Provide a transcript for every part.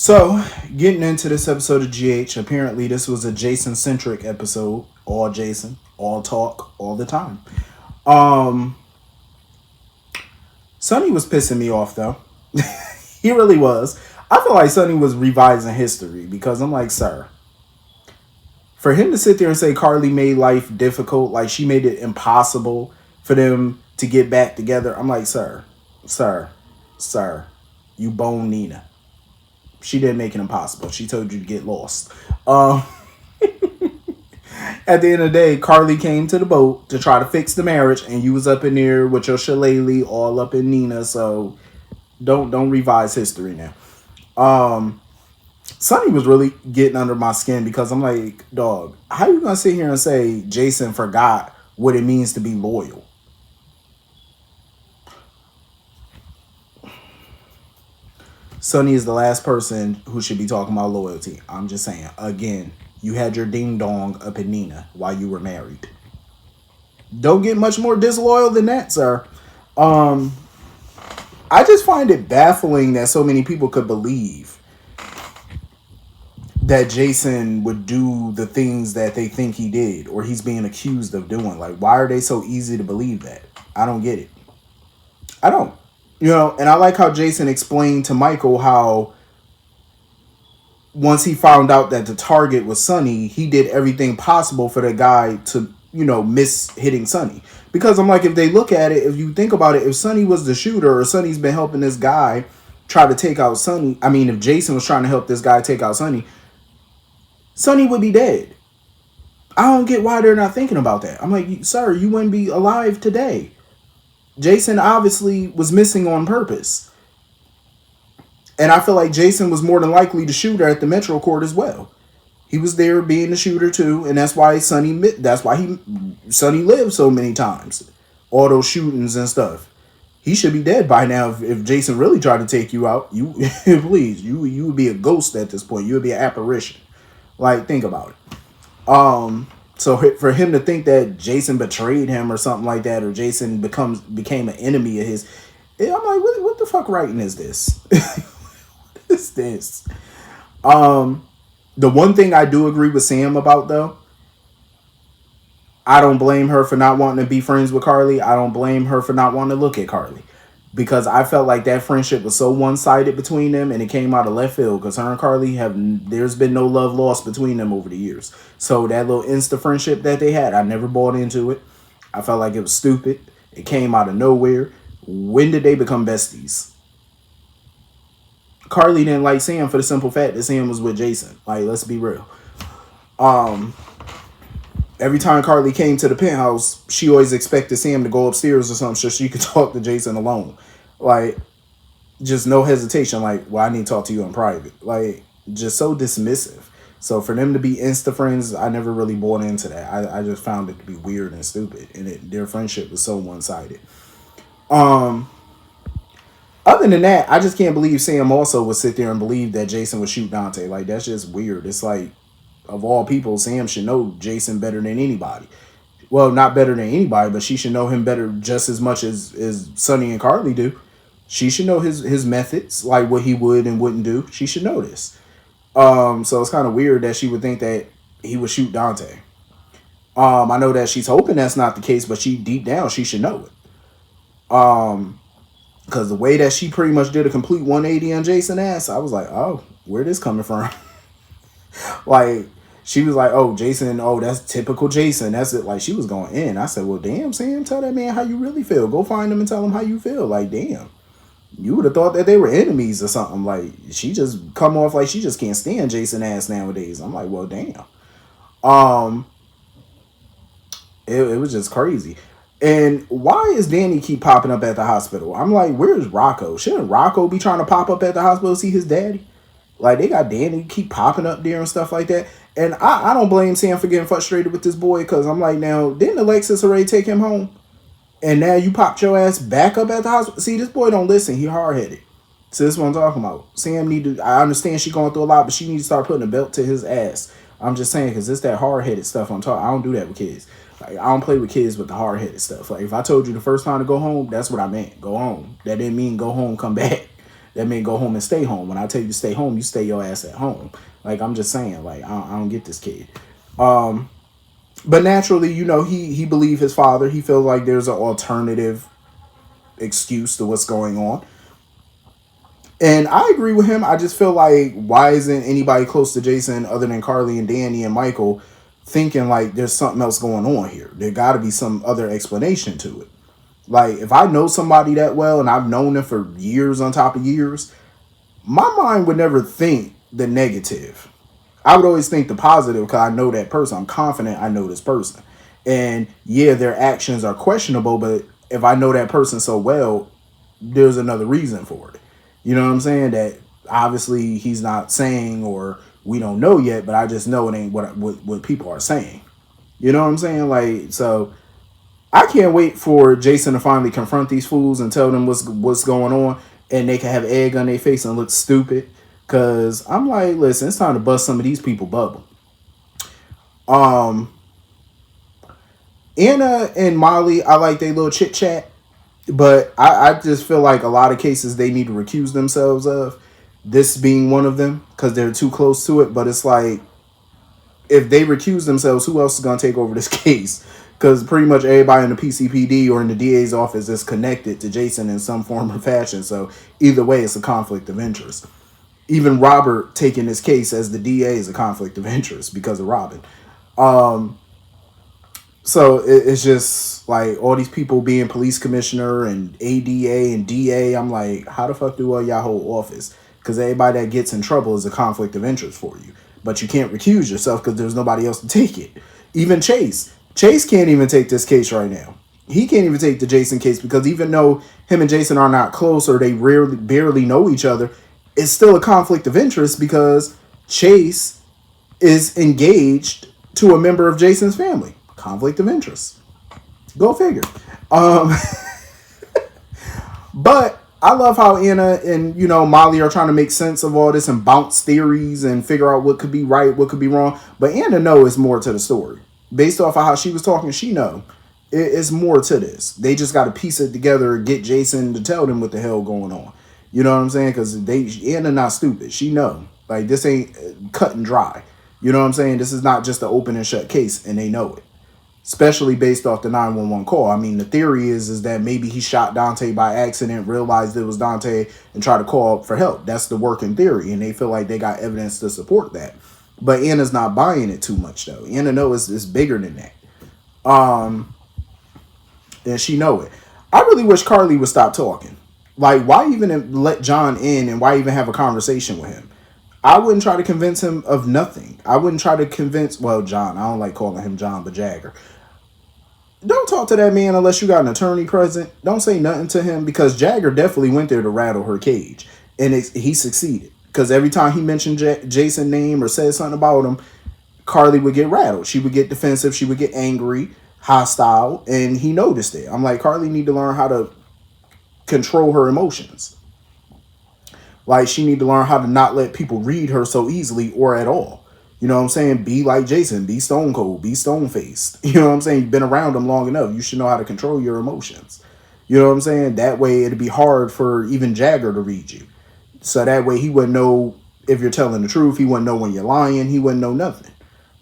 So, getting into this episode of GH, apparently this was a Jason centric episode. All Jason, all talk, all the time. Um, Sonny was pissing me off though. He really was. I feel like Sonny was revising history because I'm like, sir, for him to sit there and say Carly made life difficult, like she made it impossible for them to get back together, I'm like, sir, sir, you bone Nina. She didn't make it impossible. She told you to get lost. Um, at the end of the day, Carly came to the boat to try to fix the marriage, and you was up in there with your shillelagh all up in Nina. So don't revise history now. Um, Sonny was really getting under my skin because I'm like, dog, how you gonna sit here and say Jason forgot what it means to be loyal? Sonny is the last person who should be talking about loyalty. I'm just saying. Again, you had your ding dong up in Nina while you were married. Don't get much more disloyal than that, sir. Um, I just find it baffling that so many people could believe that Jason would do the things that they think he did or he's being accused of doing. Like, why are they so easy to believe that? I don't get it. I don't. And I like how Jason explained to Michael how once he found out that the target was Sonny, he did everything possible for the guy to, miss hitting Sonny. Because I'm like, if they look at it, if you think about it, if Sonny was the shooter or Sonny's been helping this guy try to take out Sonny, I mean, if Jason was trying to help this guy take out Sonny, Sonny would be dead. I don't get why they're not thinking about that. I'm like, sir, you wouldn't be alive today. Jason obviously was missing on purpose. And I feel like Jason was more than likely the shooter at the Metro Court as well. He was there being the shooter too, and that's why Sonny lived so many times. All those shootings and stuff. He should be dead by now if Jason really tried to take you out. You please, you would be a ghost at this point. You would be an apparition. Like, think about it. So for him to think that Jason betrayed him or something like that, or Jason became an enemy of his, I'm like, what the fuck writing is this? What is this? The one thing I do agree with Sam about though, I don't blame her for not wanting to be friends with Carly. I don't blame her for not wanting to look at Carly. Because I felt like that friendship was so one-sided between them, and it came out of left field. Because her and Carly there's been no love lost between them over the years. So that little insta friendship that they had, I never bought into it. I felt like it was stupid. It came out of nowhere. When did they become besties? Carly didn't like Sam for the simple fact that Sam was with Jason. Like, let's be real. Every time Carly came to the penthouse, she always expected Sam to go upstairs or something so she could talk to Jason alone. Like, just no hesitation. Like, well, I need to talk to you in private. Like, just so dismissive. So for them to be insta friends, I never really bought into that. I just found it to be weird and stupid. And their friendship was so one-sided. Other than that, I just can't believe Sam also would sit there and believe that Jason would shoot Dante. Like, that's just weird. It's like, of all people, Sam should know Jason better than anybody. Well, not better than anybody, but she should know him better just as much as Sonny and Carly do. She should know his methods, like what he would and wouldn't do. She should know this. So it's kind of weird that she would think that he would shoot Dante. I know that she's hoping that's not the case, but deep down, she should know it. Because the way that she pretty much did a complete 180 on Jason ass, I was like, oh, where this coming from? Like, she was like, oh, Jason, oh, that's typical Jason. That's it. Like, she was going in. I said, well, damn, Sam, tell that man how you really feel. Go find him and tell him how you feel. Like, damn. You would have thought that they were enemies or something. Like, she just come off like she just can't stand Jason ass nowadays. I'm like, well, damn. It was just crazy. And why is Danny keep popping up at the hospital? I'm like, where's Rocco? Shouldn't Rocco be trying to pop up at the hospital to see his daddy? Like, they got Danny keep popping up there and stuff like that. And I don't blame Sam for getting frustrated with this boy, because I'm like, now, didn't Alexis already take him home? And now you popped your ass back up at the hospital? See, this boy don't listen. He hard-headed. So this is what I'm talking about. Sam I understand she going through a lot, but she needs to start putting a belt to his ass. I'm just saying, because it's that hard-headed stuff I'm talking. I don't do that with kids. Like, I don't play with kids with the hard-headed stuff. Like, if I told you the first time to go home, that's what I meant. Go home. That didn't mean go home, come back. That mean go home and stay home. When I tell you to stay home, you stay your ass at home. Like, I'm just saying, like, I don't get this kid. But naturally, he believed his father. He feels like there's an alternative excuse to what's going on. And I agree with him. I just feel like, why isn't anybody close to Jason other than Carly and Danny and Michael thinking like there's something else going on here? There got to be some other explanation to it. Like, if I know somebody that well and I've known them for years on top of years, my mind would never think the negative. I would always think the positive because I know that person. I'm confident I know this person. And yeah, their actions are questionable, but if I know that person so well, there's another reason for it. You know what I'm saying? That obviously he's not saying, or we don't know yet, but I just know it ain't what people are saying. You know what I'm saying? Like, so I can't wait for Jason to finally confront these fools and tell them what's going on, and they can have egg on their face and look stupid. Cause I'm like, listen, it's time to bust some of these people bubble. Anna and Molly, I like their little chit chat, but I just feel like a lot of cases they need to recuse themselves of. This being one of them, because they're too close to it. But it's like, if they recuse themselves, who else is gonna take over this case? Because pretty much everybody in the PCPD or in the DA's office is connected to Jason in some form or fashion. So either way, it's a conflict of interest. Even Robert taking this case as the DA is a conflict of interest because of Robin. So it's just like all these people being police commissioner and ADA and DA. I'm like, how the fuck do all y'all hold office? Because everybody that gets in trouble is a conflict of interest for you. But you can't recuse yourself because there's nobody else to take it. Even Chase. Chase can't even take this case right now. He can't even take the Jason case because even though him and Jason are not close or they barely know each other, it's still a conflict of interest because Chase is engaged to a member of Jason's family. Conflict of interest. Go figure. But I love how Anna and, Molly are trying to make sense of all this and bounce theories and figure out what could be right, what could be wrong. But Anna knows more to the story. Based off of how she was talking, she know it's more to this. They just got to piece it together and get Jason to tell them what the hell going on. You know what I'm saying? Because Anna not stupid. She know. Like, this ain't cut and dry. You know what I'm saying? This is not just an open and shut case, and they know it. Especially based off the 911 call. I mean, the theory is that maybe he shot Dante by accident, realized it was Dante, and tried to call for help. That's the working theory, and they feel like they got evidence to support that. But Anna's not buying it too much, though. Anna knows it's bigger than that. And she know it. I really wish Carly would stop talking. Like, why even let John in and why even have a conversation with him? I wouldn't try to convince him of nothing. I wouldn't try to convince, John. I don't like calling him John, but Jagger. Don't talk to that man unless you got an attorney present. Don't say nothing to him because Jagger definitely went there to rattle her cage. And he succeeded. Because every time he mentioned Jason's name or said something about him, Carly would get rattled. She would get defensive. She would get angry, hostile. And he noticed it. I'm like, Carly need to learn how to control her emotions. Like, she need to learn how to not let people read her so easily or at all. You know what I'm saying? Be like Jason. Be stone cold. Be stone faced. You know what I'm saying? You've been around him long enough. You should know how to control your emotions. You know what I'm saying? That way it'd be hard for even Jagger to read you. So that way he wouldn't know if you're telling the truth. He wouldn't know when you're lying. He wouldn't know nothing.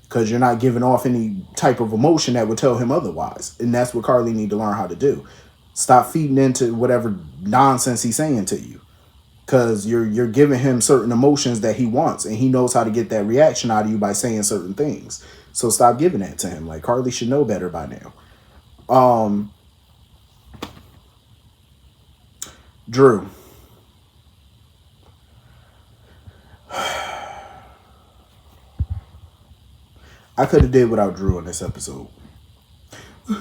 Because you're not giving off any type of emotion that would tell him otherwise. And that's what Carly need to learn how to do. Stop feeding into whatever nonsense he's saying to you. Because you're giving him certain emotions that he wants. And he knows how to get that reaction out of you by saying certain things. So stop giving that to him. Like, Carly should know better by now. Drew. I could have did without Drew in this episode.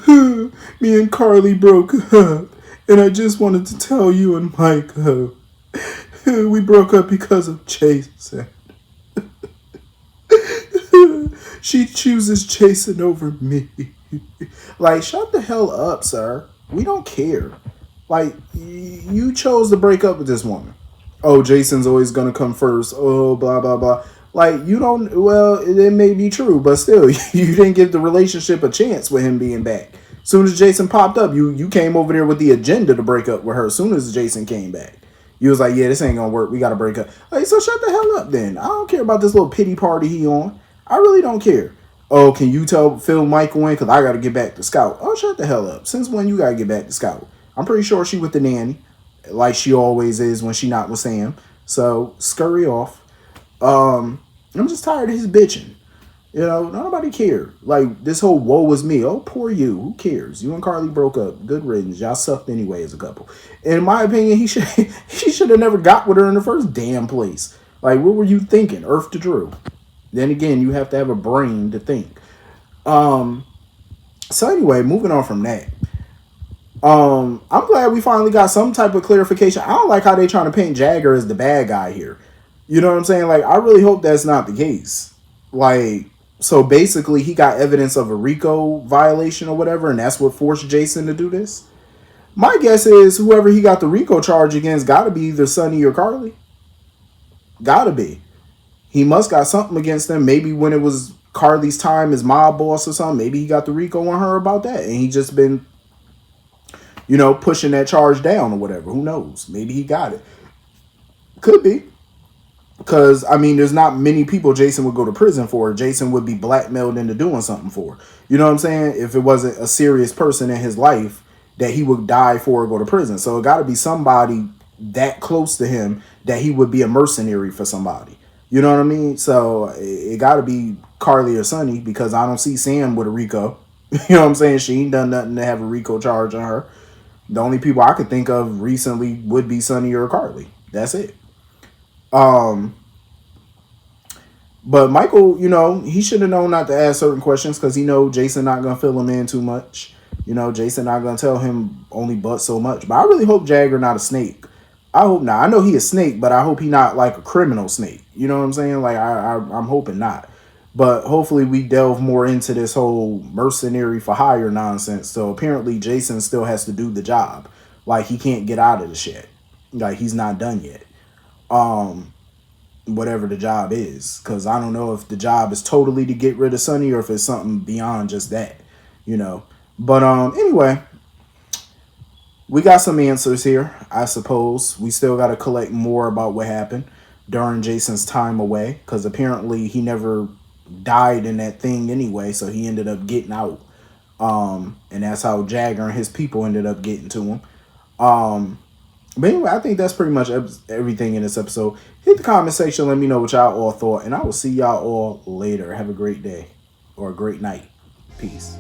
Me and Carly broke up. And I just wanted to tell you and Micah. We broke up because of Jason. She chooses Jason over me. Like, shut the hell up, sir. We don't care. Like, you chose to break up with this woman. Oh, Jason's always going to come first. Oh, blah, blah, blah. Like, you don't, well, it may be true, but still, you didn't give the relationship a chance with him being back. As soon as Jason popped up, you came over there with the agenda to break up with her as soon as Jason came back. You was like, yeah, this ain't gonna work. We gotta break up. Like, so shut the hell up then. I don't care about this little pity party he on. I really don't care. Oh, can you tell Phil Michael in? Because I gotta get back to Scout. Oh, shut the hell up. Since when you gotta get back to Scout? I'm pretty sure she with the nanny. Like she always is when she not with Sam. So scurry off. I'm just tired of his bitching. You know, nobody cared. Like this whole woe was me. Oh, poor you. Who cares? You and Carly broke up. Good riddance. Y'all sucked anyway as a couple. In my opinion, he should he should have never got with her in the first damn place. Like, what were you thinking? Earth to Drew. Then again, you have to have a brain to think. So anyway, moving on from that. I'm glad we finally got some type of clarification. I don't like how they trying to paint Jagger as the bad guy here. You know what I'm saying? Like, I really hope that's not the case. Like, so basically, he got evidence of a RICO violation or whatever, and that's what forced Jason to do this. My guess is whoever he got the RICO charge against got to be either Sonny or Carly. Got to be. He must got something against them. Maybe when it was Carly's time as mob boss or something, maybe he got the RICO on her about that, and he just been, pushing that charge down or whatever. Who knows? Maybe he got it. Could be. Because, I mean, there's not many people Jason would go to prison for. Jason would be blackmailed into doing something for. You know what I'm saying? If it wasn't a serious person in his life that he would die for or go to prison. So it got to be somebody that close to him that he would be a mercenary for somebody. You know what I mean? So it got to be Carly or Sonny because I don't see Sam with a RICO. You know what I'm saying? She ain't done nothing to have a RICO charge on her. The only people I could think of recently would be Sonny or Carly. That's it. But Michael, he should have known not to ask certain questions because he know Jason not gonna fill him in too much. Jason not gonna tell him only but so much. But I really hope Jagger not a snake. I hope not. I know he a snake, but I hope he not like a criminal snake. You know what I'm saying? Like I'm hoping not. But hopefully we delve more into this whole mercenary for hire nonsense. So apparently Jason still has to do the job. Like he can't get out of the shit. Like he's not done yet. Whatever the job is, because I don't know if the job is totally to get rid of Sonny or if it's something beyond just that, But anyway, we got some answers here. I suppose we still got to collect more about what happened during Jason's time away, because apparently he never died in that thing anyway, so he ended up getting out, and that's how Jagger and his people ended up getting to him. But anyway, I think that's pretty much everything in this episode. Hit the comment section. Let me know what y'all all thought. And I will see y'all all later. Have a great day or a great night. Peace.